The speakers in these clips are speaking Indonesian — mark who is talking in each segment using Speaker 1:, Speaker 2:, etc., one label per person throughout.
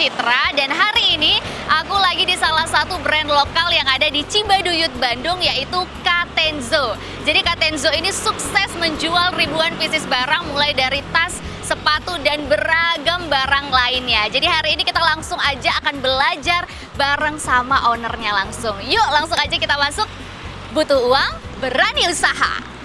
Speaker 1: Sucitra dan hari ini aku lagi di salah satu brand lokal yang ada di Cibaduyut, Bandung yaitu Katenzo. Jadi Katenzo ini sukses menjual ribuan pieces barang mulai dari tas, sepatu dan beragam barang lainnya. Jadi hari ini kita langsung aja akan belajar bareng sama ownernya langsung. Yuk langsung aja kita masuk. Butuh uang, berani usaha.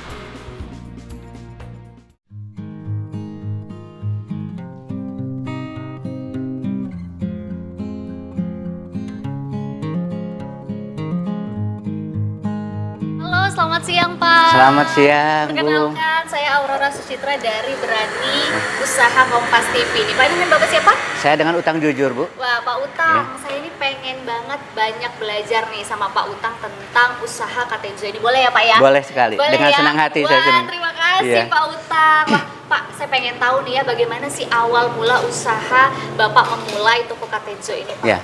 Speaker 1: Selamat siang Pak.
Speaker 2: Selamat siang Bu.
Speaker 1: Perkenalkan, saya Aurora Sucitra dari Berani Usaha Kompas TV. Nih Pak, ini Bapak siapa?
Speaker 2: Saya dengan Utang Jujur Bu.
Speaker 1: Wah Pak Utang, saya ini pengen banget banyak belajar nih sama Pak Utang tentang usaha Katenzo ini. Boleh ya Pak ya?
Speaker 2: Boleh sekali,
Speaker 1: boleh
Speaker 2: dengan
Speaker 1: ya?
Speaker 2: senang hati.
Speaker 1: Wah,
Speaker 2: saya senang.
Speaker 1: terima kasih Pak Utang. Wah, Pak, saya pengen tahu nih ya bagaimana sih awal mula usaha Bapak memulai toko Katenzo ini Pak?
Speaker 2: Ya,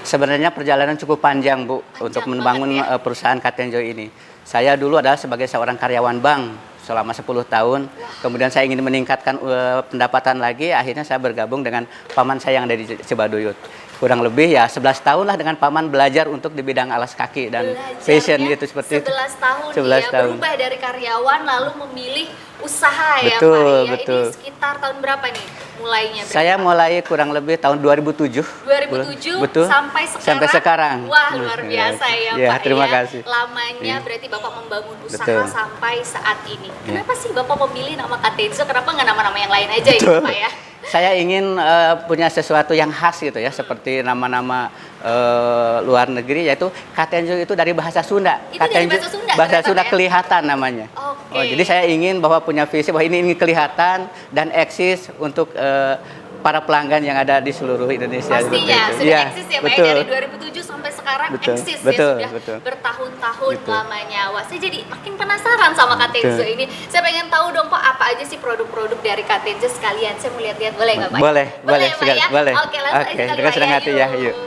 Speaker 2: sebenarnya perjalanan cukup panjang Bu untuk membangun
Speaker 1: ya?
Speaker 2: perusahaan Katenzo ini. Saya dulu adalah sebagai seorang karyawan bank selama 10 tahun. Kemudian saya ingin meningkatkan pendapatan lagi, akhirnya saya bergabung dengan paman saya yang ada di Cibaduyut. Kurang lebih ya 11 tahun lah dengan paman belajar untuk di bidang alas kaki dan fashion itu seperti
Speaker 1: 11
Speaker 2: itu.
Speaker 1: tahun
Speaker 2: 11
Speaker 1: ya,
Speaker 2: tahun.
Speaker 1: berubah dari karyawan lalu memilih usaha ya
Speaker 2: Betul,
Speaker 1: Pak ya.
Speaker 2: betul.
Speaker 1: Ini sekitar tahun berapa nih mulainya?
Speaker 2: Saya mulai kurang lebih tahun 2007.
Speaker 1: 2007
Speaker 2: betul.
Speaker 1: sampai sekarang.
Speaker 2: Sampai sekarang.
Speaker 1: Wah, luar biasa ya,
Speaker 2: ya,
Speaker 1: Pak
Speaker 2: terima
Speaker 1: ya.
Speaker 2: kasih.
Speaker 1: Lamanya berarti Bapak membangun usaha
Speaker 2: Betul.
Speaker 1: sampai saat ini. Kenapa sih Bapak memilih nama Katenzo? Kenapa nggak nama-nama yang lain aja ya, Pak ya?
Speaker 2: Saya ingin punya sesuatu yang khas gitu ya, seperti nama-nama luar negeri, yaitu Katenzo itu dari bahasa Sunda.
Speaker 1: Itu dari bahasa Sunda?
Speaker 2: Bahasa Sunda
Speaker 1: ya?
Speaker 2: kelihatan namanya.
Speaker 1: Oke.
Speaker 2: Jadi saya ingin bahwa punya visi bahwa ini kelihatan dan eksis untuk para pelanggan yang ada di seluruh Indonesia.
Speaker 1: Pastinya sudah
Speaker 2: ya,
Speaker 1: eksis ya Pak
Speaker 2: betul.
Speaker 1: ya, dari 2007 sampai sekarang eksis
Speaker 2: betul,
Speaker 1: ya, sudah
Speaker 2: betul.
Speaker 1: bertahun-tahun
Speaker 2: Betul.
Speaker 1: lamanya. Wah, saya jadi makin penasaran sama Katenzo ini. Saya pengen tahu dong Pak, apa aja sih produk-produk dari Katenzo sekalian saya mau lihat-lihat, boleh nggak Pak?
Speaker 2: Boleh, boleh,
Speaker 1: ya, Pak ya?
Speaker 2: boleh.
Speaker 1: Oke, langsung aja kali
Speaker 2: dengan
Speaker 1: Pak
Speaker 2: senang hati ya, yuk.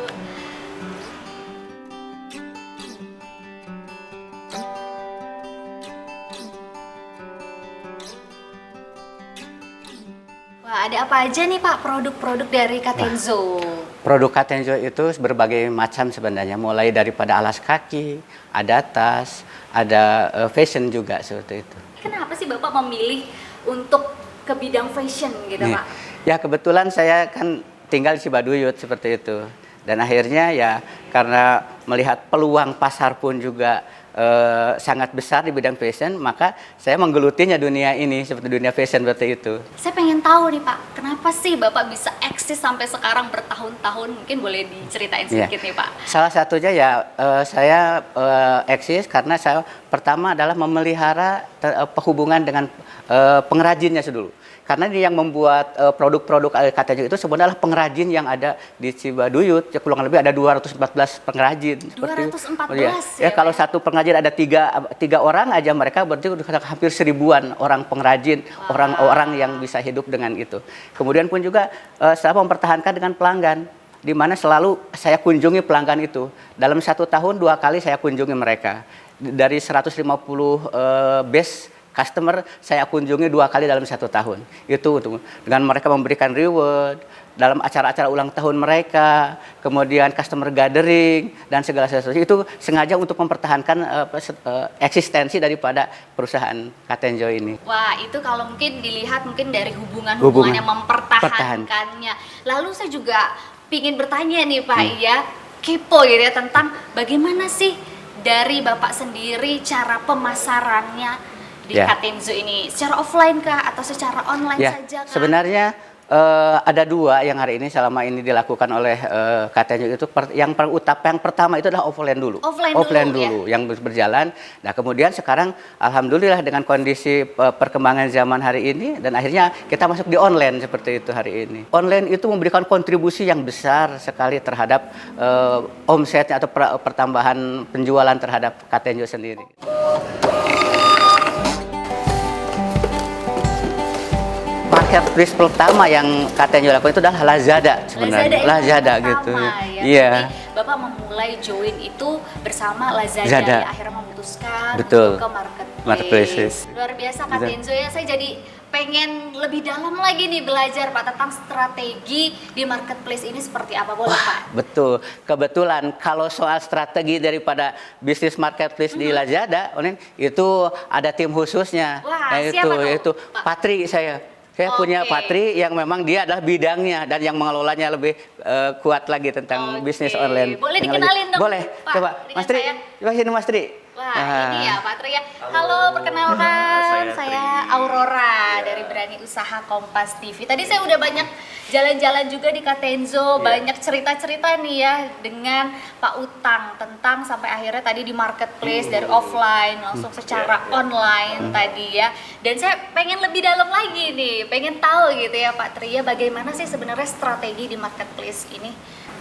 Speaker 1: Wah, ada apa aja nih Pak produk-produk dari Katenzo?
Speaker 2: Produk Katenzo itu berbagai macam sebenarnya, mulai daripada alas kaki, ada tas, ada fashion juga seperti itu.
Speaker 1: Kenapa sih Bapak memilih untuk ke bidang fashion gitu
Speaker 2: Nih,
Speaker 1: Pak?
Speaker 2: ya kebetulan saya kan tinggal di Cibaduyut seperti itu. Dan akhirnya ya karena melihat peluang pasar pun juga sangat besar di bidang fashion, maka saya menggelutinya dunia ini, seperti dunia fashion seperti itu.
Speaker 1: Saya pengen tahu nih Pak, kenapa sih Bapak bisa eksis sampai sekarang bertahun-tahun? Mungkin boleh diceritain sedikit nih Pak.
Speaker 2: Salah satunya ya saya eksis karena saya pertama adalah memelihara hubungan dengan pengrajinnya dulu. Karena ini yang membuat produk-produk Katenzo itu sebenarnya pengrajin yang ada di Cibaduyut. Ya, kurang lebih ada 214 pengrajin.
Speaker 1: 214
Speaker 2: ya, kalau satu pengrajin ada tiga orang aja, mereka berarti hampir 1000-an orang pengrajin, orang-orang yang bisa hidup dengan itu. Kemudian pun juga saya mempertahankan dengan pelanggan, di mana selalu saya kunjungi pelanggan itu. Dalam 1 tahun 2 kali saya kunjungi mereka. Dari 150 base customer saya kunjungi 2 kali dalam 1 tahun. Itu dengan mereka memberikan reward dalam acara-acara ulang tahun mereka, kemudian customer gathering dan segala sesuatu itu sengaja untuk mempertahankan eksistensi daripada perusahaan Katenzo ini.
Speaker 1: Wah, itu kalau mungkin dilihat mungkin dari hubungan yang mempertahankannya. Lalu saya juga pingin bertanya nih Pak ya, kepo gitu ya tentang bagaimana sih dari Bapak sendiri cara pemasarannya di Katenzo ini, secara offline kah atau secara online saja kah?
Speaker 2: Sebenarnya ada 2 yang hari ini selama ini dilakukan oleh Katenzo itu. Yang pertama itu adalah offline dulu yang berjalan. Nah kemudian sekarang alhamdulillah dengan kondisi perkembangan zaman hari ini dan akhirnya kita masuk di online seperti itu hari ini. Online itu memberikan kontribusi yang besar sekali terhadap omsetnya atau pertambahan penjualan terhadap Katenzo sendiri. Marketplace pertama yang Katenzo lakukan itu adalah Lazada sebenarnya. Lazada gitu.
Speaker 1: Ya.
Speaker 2: Iya.
Speaker 1: Jadi Bapak memulai join itu bersama Lazada. Ya, akhirnya memutuskan
Speaker 2: Betul.
Speaker 1: ke marketplace. Luar biasa Katenzo ya. Saya jadi pengen lebih dalam lagi nih belajar Pak tentang strategi di marketplace ini seperti apa, boleh Pak?
Speaker 2: Betul. Kebetulan kalau soal strategi daripada bisnis marketplace di Lazada, itu ada tim khususnya.
Speaker 1: Wah, siapa tuh,
Speaker 2: Yaitu
Speaker 1: Pak?
Speaker 2: Patri saya. Saya punya Patri yang memang dia adalah bidangnya dan yang mengelolanya lebih kuat lagi tentang bisnis online.
Speaker 1: Boleh
Speaker 2: Yang
Speaker 1: dikenalin dong,
Speaker 2: Boleh.
Speaker 1: Pak,
Speaker 2: Coba,
Speaker 1: dengan
Speaker 2: Mas Tri.
Speaker 1: saya.
Speaker 2: Coba sini Mas Tri.
Speaker 1: Wah, ini ya Pak Tri ya. Halo, perkenalkan saya Aurora dari Berani Usaha Kompas TV. Tadi saya udah banyak jalan-jalan juga di Katenzo, banyak cerita-cerita nih ya dengan Pak Utang tentang sampai akhirnya tadi di marketplace dari offline langsung secara online tadi ya. Dan saya pengen lebih dalam lagi nih, pengen tahu gitu ya Pak Tri ya, bagaimana sih sebenarnya strategi di marketplace ini?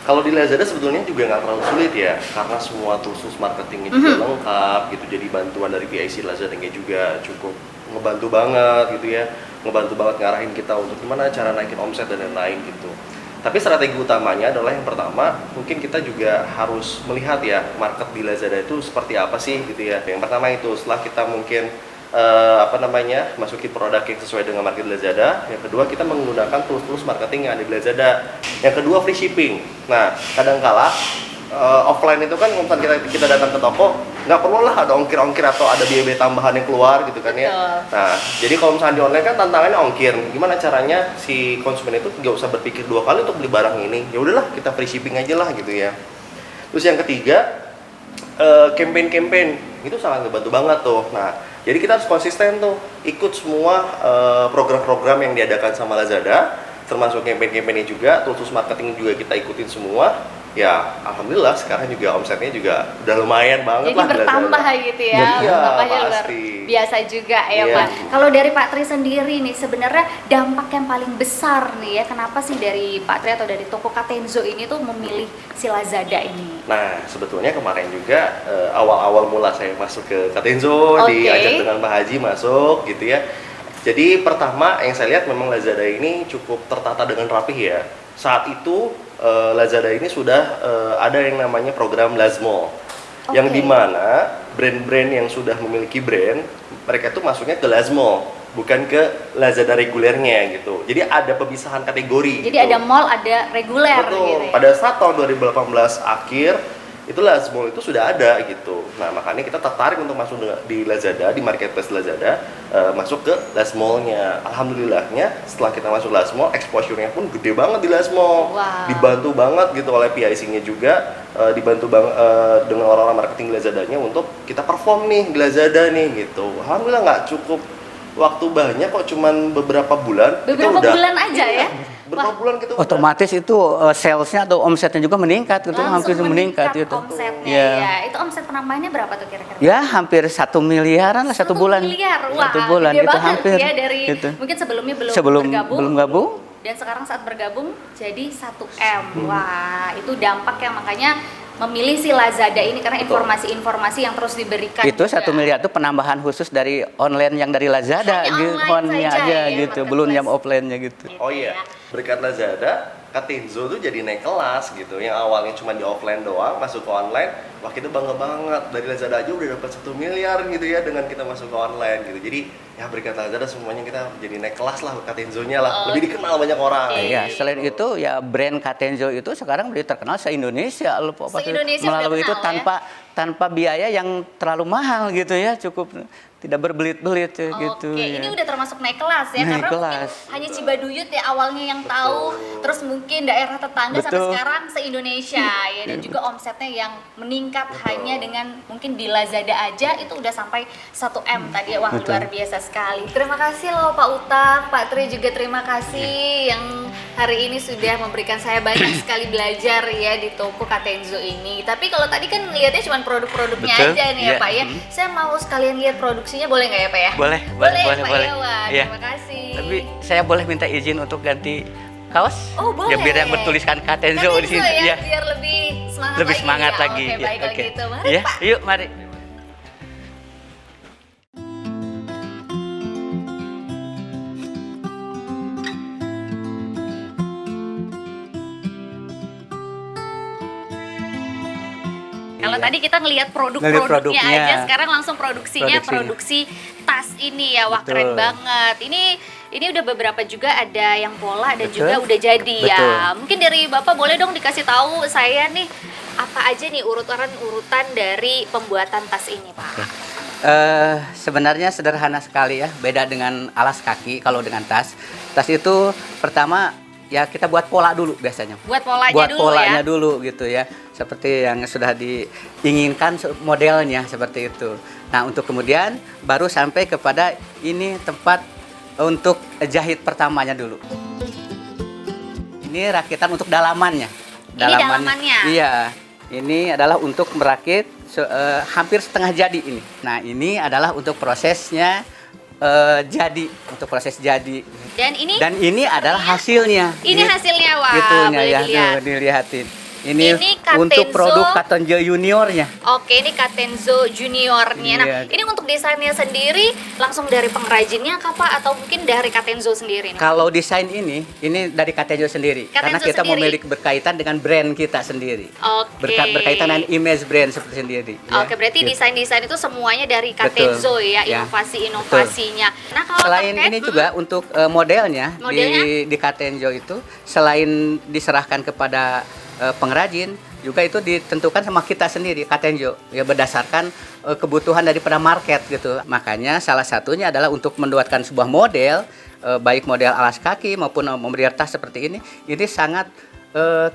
Speaker 3: Kalau di Lazada sebetulnya juga nggak terlalu sulit ya, karena semua tools marketingnya juga lengkap gitu. Jadi bantuan dari PIC Lazada-nya juga cukup ngebantu banget gitu ya, ngebantu banget ngarahin kita untuk gimana cara naikin omset dan lain-lain gitu. Tapi strategi utamanya adalah yang pertama, mungkin kita juga harus melihat ya market di Lazada itu seperti apa sih gitu ya. Yang pertama itu setelah kita mungkin masukin produk yang sesuai dengan market Lazada. Yang kedua, kita menggunakan tools marketing yang ada di Lazada. Yang kedua, free shipping. Nah, kadangkala offline itu kan kalau kita datang ke toko, nggak perlu lah ada ongkir-ongkir atau ada biaya tambahan yang keluar gitu kan ya. Nah, jadi kalau misalnya di online kan tantangannya ongkir. Gimana caranya si konsumen itu nggak usah berpikir dua kali untuk beli barang ini. Ya udahlah, kita free shipping aja lah gitu ya. Terus yang ketiga, campaign itu sangat ngebantu banget tuh. Nah, jadi kita harus konsisten tuh ikut semua program-program yang diadakan sama Lazada, termasuk campaign-campaignnya juga, tools marketing juga kita ikutin semua. Ya, alhamdulillah sekarang juga omsetnya juga udah lumayan banget.
Speaker 1: Jadi
Speaker 3: lah
Speaker 1: bertambah gitu ya,
Speaker 3: Iya,
Speaker 1: bertambahnya luar
Speaker 3: pasti.
Speaker 1: biasa juga ya
Speaker 3: Iya.
Speaker 1: Pak. Kalau dari Pak Tri sendiri nih, sebenarnya dampak yang paling besar nih ya, kenapa sih dari Pak Tri atau dari toko Katenzo ini tuh memilih si Lazada ini?
Speaker 3: Nah, sebetulnya kemarin juga awal-awal mula saya masuk ke Katenzo, diajak dengan Pak Haji masuk gitu ya. Jadi pertama yang saya lihat memang Lazada ini cukup tertata dengan rapih ya. Saat itu Lazada ini sudah ada yang namanya program Lazmall, yang dimana brand-brand yang sudah memiliki brand, mereka tuh masuknya ke Lazmall, bukan ke Lazada regulernya gitu. Jadi ada pemisahan kategori.
Speaker 1: Jadi
Speaker 3: gitu.
Speaker 1: ada mall, ada reguler
Speaker 3: Betul.
Speaker 1: gitu ya.
Speaker 3: Pada saat tahun 2018 akhir, itu Lazmall itu sudah ada gitu. Nah, makanya kita tertarik untuk masuk di Lazada, di marketplace Lazada, masuk ke Lazmall-nya. Alhamdulillahnya setelah kita masuk Lazmall, exposure-nya pun gede banget di Lazmall.
Speaker 1: Wow.
Speaker 3: Dibantu banget gitu oleh PIC-nya juga, dibantu banget dengan orang-orang marketing Lazada-nya untuk kita perform nih di Lazada nih gitu. Alhamdulillah nggak cukup waktu banyak kok, cuman beberapa bulan.
Speaker 1: Beberapa bulan aja ya?
Speaker 3: Beberapa bulan gitu.
Speaker 2: Otomatis itu salesnya atau omsetnya juga meningkat gitu, hampir meningkat gitu.
Speaker 1: Omsetnya
Speaker 2: Ya.
Speaker 1: ya. Itu omset penambahannya berapa tuh kira-kira?
Speaker 2: Ya hampir 1 miliaran lah satu bulan.
Speaker 1: 1 miliar, wah
Speaker 2: 1 bulan
Speaker 1: gede
Speaker 2: itu
Speaker 1: banget
Speaker 2: hampir.
Speaker 1: ya dari
Speaker 2: gitu.
Speaker 1: mungkin sebelumnya
Speaker 2: Belum gabung.
Speaker 1: dan sekarang saat bergabung jadi 1 M. Wah, itu dampak yang makanya memilih si Lazada ini karena informasi-informasi yang terus diberikan.
Speaker 2: Itu
Speaker 1: juga.
Speaker 2: 1 miliar itu penambahan khusus dari online yang dari Lazada
Speaker 1: Hanya
Speaker 2: gitu,
Speaker 1: online saja
Speaker 2: aja
Speaker 1: ya,
Speaker 2: gitu, belum yang
Speaker 1: marketplace.
Speaker 2: offline-nya gitu.
Speaker 3: Oh iya, berkat Lazada, Katenzo tuh jadi naik kelas gitu. Yang awalnya cuma di offline doang, masuk ke online, wah kita bangga banget. Dari Lazada aja udah dapat 1 miliar gitu ya dengan kita masuk ke online gitu. Jadi ya berkat Lazada semuanya kita jadi naik kelas lah, Katenzo-nya lah. Lebih dikenal banyak orang.
Speaker 2: Iya, selain itu ya brand Katenzo itu sekarang udah terkenal se-Indonesia loh,
Speaker 1: Se-Indonesia
Speaker 2: melalui
Speaker 1: udah
Speaker 2: itu
Speaker 1: kenal,
Speaker 2: tanpa biaya yang terlalu mahal gitu ya, cukup tidak berbelit-belit gitu.
Speaker 1: Oke,
Speaker 2: ya.
Speaker 1: ini udah termasuk naik kelas ya,
Speaker 2: Naik
Speaker 1: karena
Speaker 2: kelas.
Speaker 1: mungkin hanya Cibaduyut ya awalnya yang tahu, terus mungkin daerah tetangga sampai
Speaker 2: Betul.
Speaker 1: sekarang se-Indonesia ya, dan juga omsetnya yang meningkat hanya dengan mungkin di Lazada aja itu udah sampai 1 M tadi ya, wah
Speaker 2: Betul.
Speaker 1: luar biasa sekali. Terima kasih loh Pak Utang, Pak Tri juga terima kasih yang hari ini sudah memberikan saya banyak sekali belajar ya di toko Katenzo ini. Tapi kalau tadi kan lihatnya cuma produk-produknya
Speaker 2: Betul,
Speaker 1: aja nih ya
Speaker 2: iya.
Speaker 1: Pak ya. Saya mau sekalian lihat produksinya, boleh nggak ya Pak ya?
Speaker 2: Boleh,
Speaker 1: ya,
Speaker 2: boleh.
Speaker 1: Pak Iwan.
Speaker 2: Iya.
Speaker 1: Terima kasih.
Speaker 2: Tapi saya boleh minta izin untuk ganti kaos?
Speaker 1: Oh boleh.
Speaker 2: Ya, biar yang bertuliskan Katenzo di sini.
Speaker 1: ya,
Speaker 2: Ya.
Speaker 1: biar lebih semangat
Speaker 2: Lebih
Speaker 1: lagi.
Speaker 2: semangat
Speaker 1: ya.
Speaker 2: lagi.
Speaker 1: Oke, baik kalau
Speaker 2: Oke.
Speaker 1: gitu. Mari
Speaker 2: Ya,
Speaker 1: Pak.
Speaker 2: yuk mari.
Speaker 1: Kalau tadi kita ngelihat
Speaker 2: Ngelihat
Speaker 1: produk-produknya
Speaker 2: produknya.
Speaker 1: aja, sekarang langsung produksi tas ini ya. Wah,
Speaker 2: Betul.
Speaker 1: keren banget. Ini ini udah beberapa juga ada yang pola dan
Speaker 2: Betul.
Speaker 1: juga udah jadi ya.
Speaker 2: Betul.
Speaker 1: Mungkin dari Bapak boleh dong dikasih tahu saya nih apa aja nih urutan dari pembuatan tas ini, Pak.
Speaker 2: Sebenarnya sederhana sekali ya, beda dengan alas kaki. Kalau dengan tas itu pertama ya kita buat pola dulu biasanya.
Speaker 1: Buat polanya
Speaker 2: Buat
Speaker 1: dulu
Speaker 2: polanya
Speaker 1: ya.
Speaker 2: dulu gitu ya, seperti yang sudah diinginkan modelnya seperti itu. Nah untuk kemudian baru sampai kepada ini tempat untuk jahit pertamanya dulu. Ini rakitan untuk dalamannya.
Speaker 1: Ini dalamannya?
Speaker 2: Iya, ini adalah untuk merakit hampir setengah jadi ini. Nah ini adalah untuk prosesnya untuk proses jadi.
Speaker 1: Dan
Speaker 2: ini adalah hasilnya.
Speaker 1: Ini hasilnya, wah,
Speaker 2: Gitunya
Speaker 1: boleh
Speaker 2: ya,
Speaker 1: dilihat.
Speaker 2: tuh, dilihatin. Ini
Speaker 1: Katenzo.
Speaker 2: untuk produk Katenzo juniornya.
Speaker 1: Oke, ini Katenzo juniornya. Nah,
Speaker 2: Iya.
Speaker 1: ini untuk desainnya sendiri langsung dari pengrajinnya kah, Pak? Atau mungkin dari Katenzo sendiri? Nih?
Speaker 2: Kalau desain ini dari Katenzo sendiri. Karena
Speaker 1: Katenzo
Speaker 2: kita
Speaker 1: sendiri.
Speaker 2: memiliki berkaitan dengan brand kita sendiri.
Speaker 1: Oke.
Speaker 2: Berkaitan dengan image brand seperti sendiri.
Speaker 1: Oke, berarti
Speaker 2: Gitu.
Speaker 1: desain-desain itu semuanya dari
Speaker 2: Betul.
Speaker 1: Katenzo ya,
Speaker 2: Ya,
Speaker 1: inovasi-inovasinya. Nah, kalau
Speaker 2: Selain
Speaker 1: terkait,
Speaker 2: ini juga untuk modelnya,
Speaker 1: Modelnya?
Speaker 2: di Katenzo itu selain diserahkan kepada pengrajin, juga itu ditentukan sama kita sendiri Katenzo ya, berdasarkan kebutuhan daripada market gitu. Makanya salah satunya adalah untuk membuatkan sebuah model, baik model alas kaki maupun model tas seperti ini sangat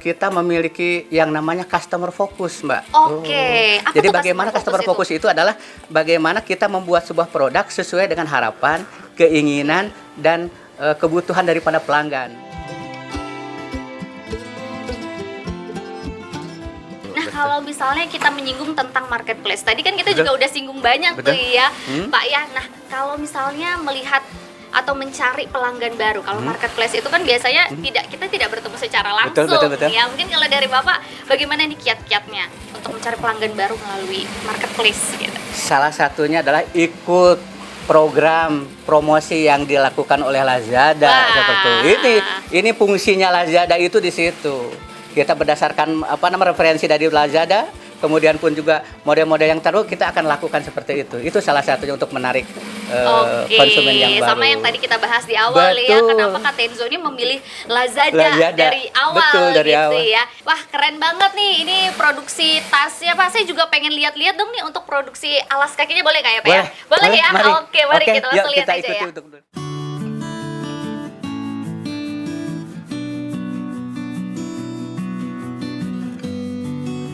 Speaker 2: kita memiliki yang namanya customer focus, Mbak.
Speaker 1: Oke. Apa
Speaker 2: Jadi
Speaker 1: tuh
Speaker 2: bagaimana
Speaker 1: customer
Speaker 2: customer focus itu adalah bagaimana kita membuat sebuah produk sesuai dengan harapan, keinginan, dan kebutuhan daripada pelanggan.
Speaker 1: Nah, kalau misalnya kita menyinggung tentang marketplace, tadi kan kita juga udah singgung banyak
Speaker 2: Betul.
Speaker 1: tuh ya,
Speaker 2: Hmm.
Speaker 1: Pak ya. Nah, kalau misalnya melihat atau mencari pelanggan baru, kalau marketplace itu kan biasanya kita tidak bertemu secara langsung.
Speaker 2: betul.
Speaker 1: Ya, mungkin kalau dari Bapak, bagaimana nih kiat-kiatnya untuk mencari pelanggan baru melalui marketplace gitu?
Speaker 2: Salah satunya adalah ikut program promosi yang dilakukan oleh Lazada
Speaker 1: Wah.
Speaker 2: seperti itu. Ini fungsinya Lazada itu di situ. Kita berdasarkan referensi dari Lazada, kemudian pun juga model-model yang terbaru kita akan lakukan seperti itu. Itu salah satunya untuk menarik
Speaker 1: Oke,
Speaker 2: konsumen yang baru.
Speaker 1: sama yang tadi kita bahas di awal ya,
Speaker 2: Betul.
Speaker 1: kenapa Katenzo ini memilih Lazada
Speaker 2: Lazada.
Speaker 1: dari awal
Speaker 2: Betul, dari
Speaker 1: gitu
Speaker 2: awal.
Speaker 1: ya. Wah, keren banget nih ini produksi tasnya, Pak. Saya juga pengen lihat-lihat dong nih untuk produksi alas kakinya, boleh nggak ya, Pak? Ya? Boleh ya?
Speaker 2: mari.
Speaker 1: Oke, mari
Speaker 2: Oke,
Speaker 1: kita
Speaker 2: yuk
Speaker 1: langsung lihat
Speaker 2: kita
Speaker 1: aja
Speaker 2: ikuti
Speaker 1: ya.
Speaker 2: untuk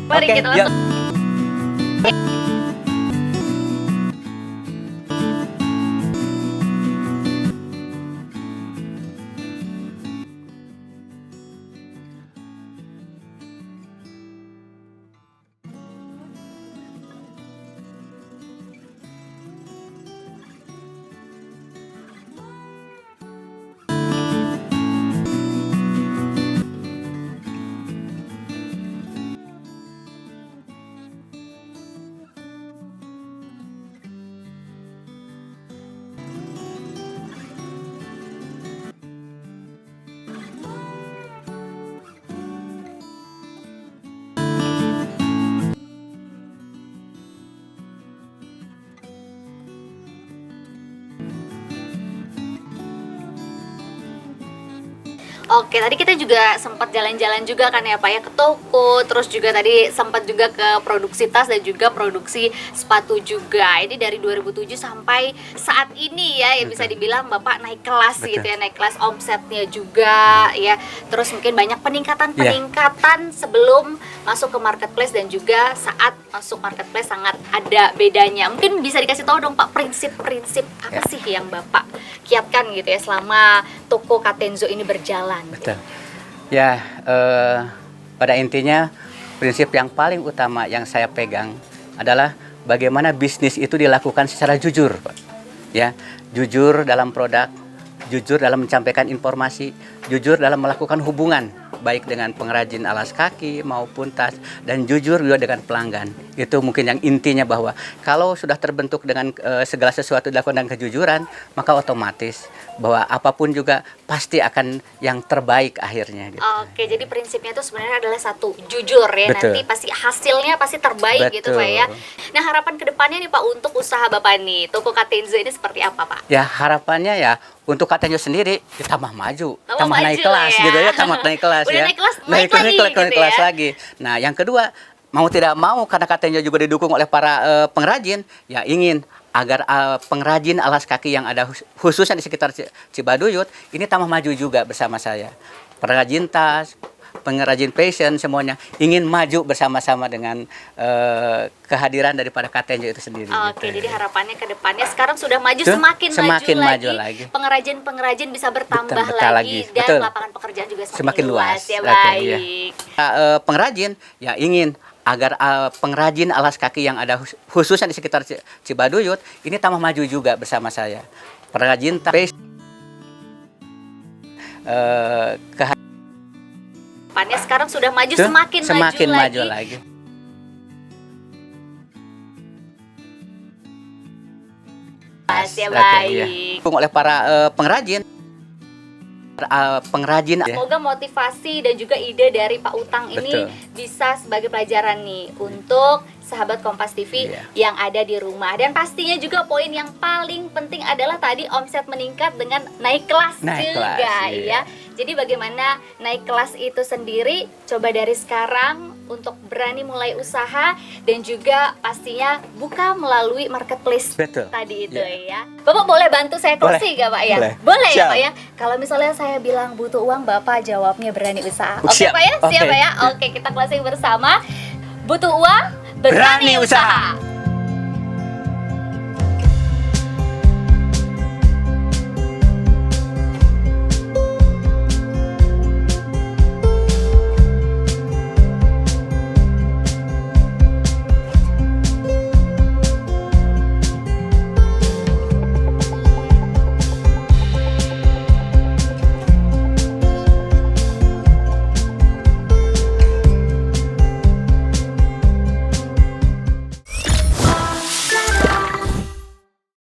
Speaker 1: Mari
Speaker 2: Oke,
Speaker 1: kita
Speaker 2: yuk.
Speaker 1: langsung. Oke, tadi kita juga sempat jalan-jalan juga kan ya Pak ya, ke toko, terus juga tadi sempat juga ke produksi tas dan juga produksi sepatu juga. Ini dari 2007 sampai saat ini ya, bisa dibilang Bapak naik kelas gitu ya, naik kelas omsetnya juga ya. Terus mungkin banyak peningkatan sebelum masuk ke marketplace dan juga saat masuk marketplace sangat ada bedanya. Mungkin bisa dikasih tahu dong Pak, prinsip-prinsip apa sih yang Bapak kiatkan gitu ya selama toko Katenzo ini berjalan?
Speaker 2: Betul. Ya, pada intinya prinsip yang paling utama yang saya pegang adalah bagaimana bisnis itu dilakukan secara jujur, Pak. Ya, jujur dalam produk, jujur dalam menyampaikan informasi, jujur dalam melakukan hubungan baik dengan pengrajin alas kaki maupun tas, dan jujur juga dengan pelanggan. Itu mungkin yang intinya, bahwa kalau sudah terbentuk dengan segala sesuatu dilakukan dengan kejujuran, maka otomatis bahwa apapun juga pasti akan yang terbaik akhirnya gitu.
Speaker 1: Oke, jadi prinsipnya itu sebenarnya adalah satu, jujur ya.
Speaker 2: Betul.
Speaker 1: Nanti pasti hasilnya pasti terbaik gitu Pak ya. Nah, harapan kedepannya nih Pak untuk usaha Bapak nih, toko Katenzo ini seperti apa Pak?
Speaker 2: Ya, harapannya ya untuk Katenjo sendiri ya tambah maju, tambah
Speaker 1: maju
Speaker 2: naik kelas
Speaker 1: ya.
Speaker 2: gitu ya, tambah naik kelas
Speaker 1: Udah
Speaker 2: ya.
Speaker 1: naik kelas,
Speaker 2: Naik
Speaker 1: naik lagi gitu
Speaker 2: kelas
Speaker 1: ya.
Speaker 2: lagi. Nah, yang kedua, mau tidak mau karena Katenjo juga didukung oleh para pengrajin, ya ingin agar pengrajin alas kaki yang ada khususnya di sekitar Cibaduyut ini tambah maju juga bersama saya. Pengrajin tas, pengrajin fashion semuanya ingin maju bersama-sama dengan kehadiran daripada Katenjo itu sendiri.
Speaker 1: Oke,
Speaker 2: gitu.
Speaker 1: jadi harapannya ke depannya sekarang sudah maju
Speaker 2: Tuh,
Speaker 1: semakin
Speaker 2: maju
Speaker 1: maju
Speaker 2: lagi.
Speaker 1: Pengrajin-pengrajin bisa bertambah
Speaker 2: Betah
Speaker 1: lagi dan
Speaker 2: betul.
Speaker 1: lapangan pekerjaan juga
Speaker 2: Semakin luas.
Speaker 1: ya.
Speaker 2: Oke,
Speaker 1: Baik.
Speaker 2: iya. Pengrajin ya ingin agar pengrajin alas kaki yang ada khususnya di sekitar Cibaduyut ini tambah maju juga bersama saya. Pengrajin tas,
Speaker 1: Depannya sekarang sudah maju
Speaker 2: tuh,
Speaker 1: semakin
Speaker 2: maju lagi.
Speaker 1: Ya,
Speaker 2: Oke,
Speaker 1: baik.
Speaker 2: iya. Didukung oleh para pengrajin. Pengrajin ya.
Speaker 1: Semoga motivasi dan juga ide dari Pak Utang ini
Speaker 2: Betul.
Speaker 1: bisa sebagai pelajaran nih untuk sahabat Kompas TV
Speaker 2: Iya.
Speaker 1: yang ada di rumah. Dan pastinya juga poin yang paling penting adalah tadi omset meningkat dengan naik kelas
Speaker 2: Naik
Speaker 1: juga
Speaker 2: kelas, iya.
Speaker 1: ya. Jadi bagaimana naik kelas itu sendiri, coba dari sekarang untuk berani mulai usaha dan juga pastinya buka melalui marketplace
Speaker 2: Betul.
Speaker 1: tadi itu
Speaker 2: Iya.
Speaker 1: ya. Bapak boleh bantu saya
Speaker 2: Boleh.
Speaker 1: closing gak Pak ya?
Speaker 2: Boleh.
Speaker 1: Boleh ya
Speaker 2: Siap.
Speaker 1: Pak ya? Kalau misalnya saya bilang butuh uang, Bapak jawabnya berani usaha. Oke
Speaker 2: Siap.
Speaker 1: Pak ya? Siap
Speaker 2: Oke.
Speaker 1: Pak ya? Oke, kita closing bersama. Butuh uang, berani
Speaker 2: Berani usaha.
Speaker 1: usaha.